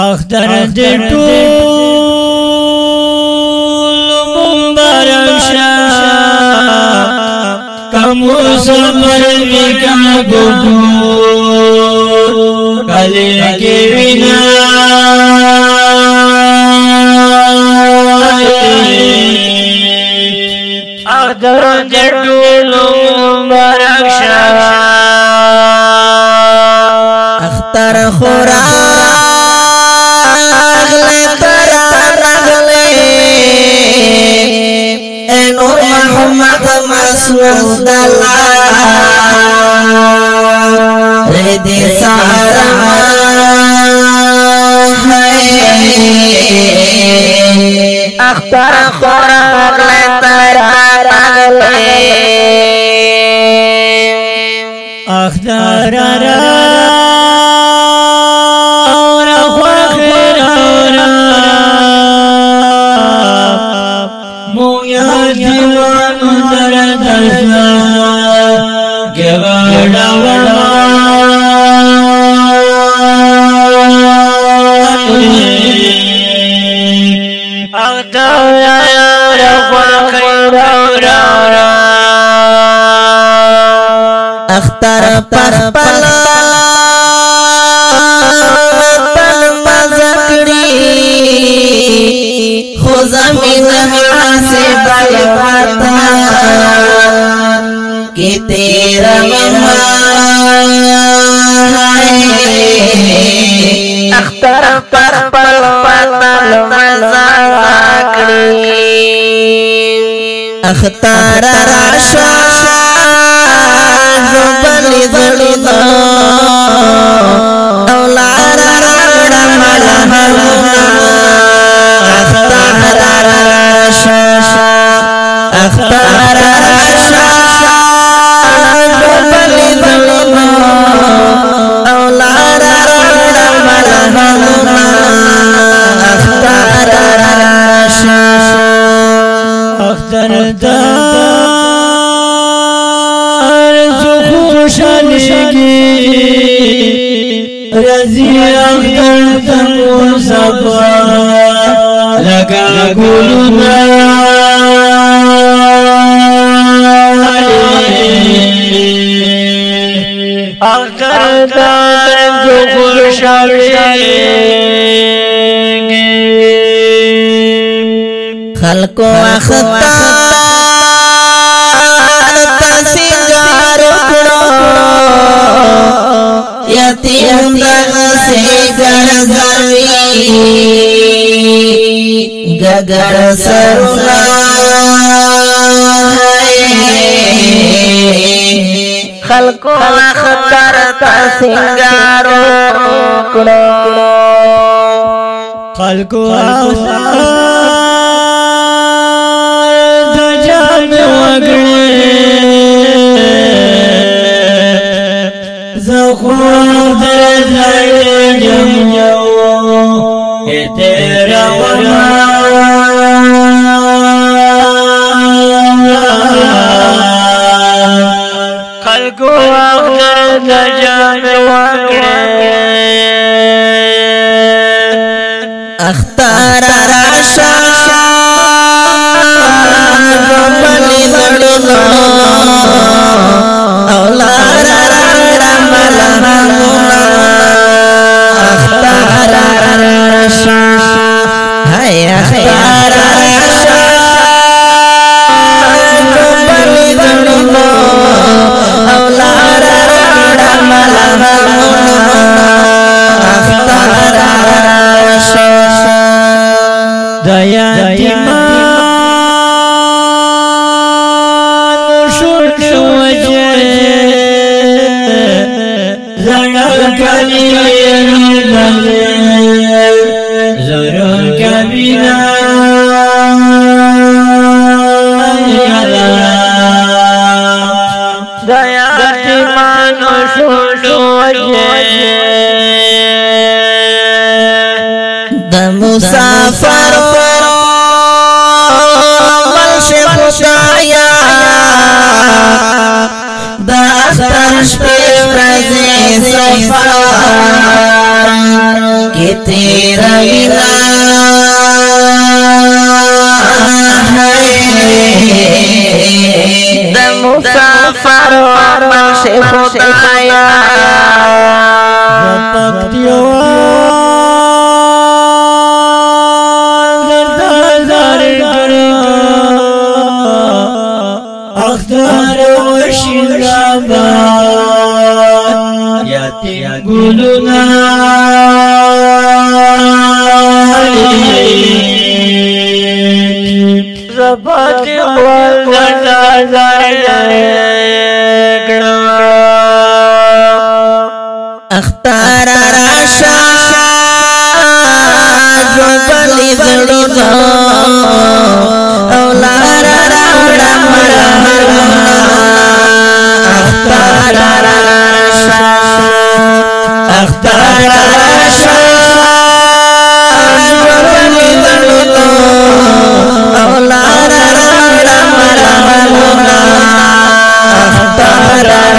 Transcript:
اختر دې ټول مبارک شه کمو صبر وکا ګور کله کې وینا اختر دې ټول مبارک شه اختر خورا محمد مسعود الله ردی سارا اختر خوراک لتر اختر اختر پر پلا وطن مزکڑی خو زمین سے بلوتا کہ تیرا اختر پر پلا وطن مزکڑی اختر راشا بلی ضلنا اولار رڑا ملہمنا اختار راشا اختار راشا بلی ضلنا اولار رڑا ملہمنا اختار راشا اختر رضی اختر تمو صفا لگا گلنا اختر دار جو خوشحالی خلقو اختار تسنگار کرو یتیم دغ سے گرزوی گگر سرنا خلقو اختر تسنگار کرو خلقو اختر دجان وگڑے زخور در جمجو تیرا ونا خلقو اختر دجان وگڑے اختار راشا بلی ضلنا اولار رڑا ملہمنا اختار راشا ہے اختار راشا بلی ضلنا اولار رڑا ملہمنا اختار راشا دیا دیمان شوٹ وجه زڑا کلی دلے ضرور کبینا دیا دیمان شوٹ وجه د مسافر ملش خدایا د اختر شپې ورځې سفر कि तेरा विना है मुसाफर से खुदाया अख्तर वशिंदाबाद यातिम गुलुना ज़फत अख्तर राशा जो बलि जड़ो औलारा राड़ा मरहमा अख्तर राशा जो बलि जड़ो औलारा राड़ा मरहमा अख्तर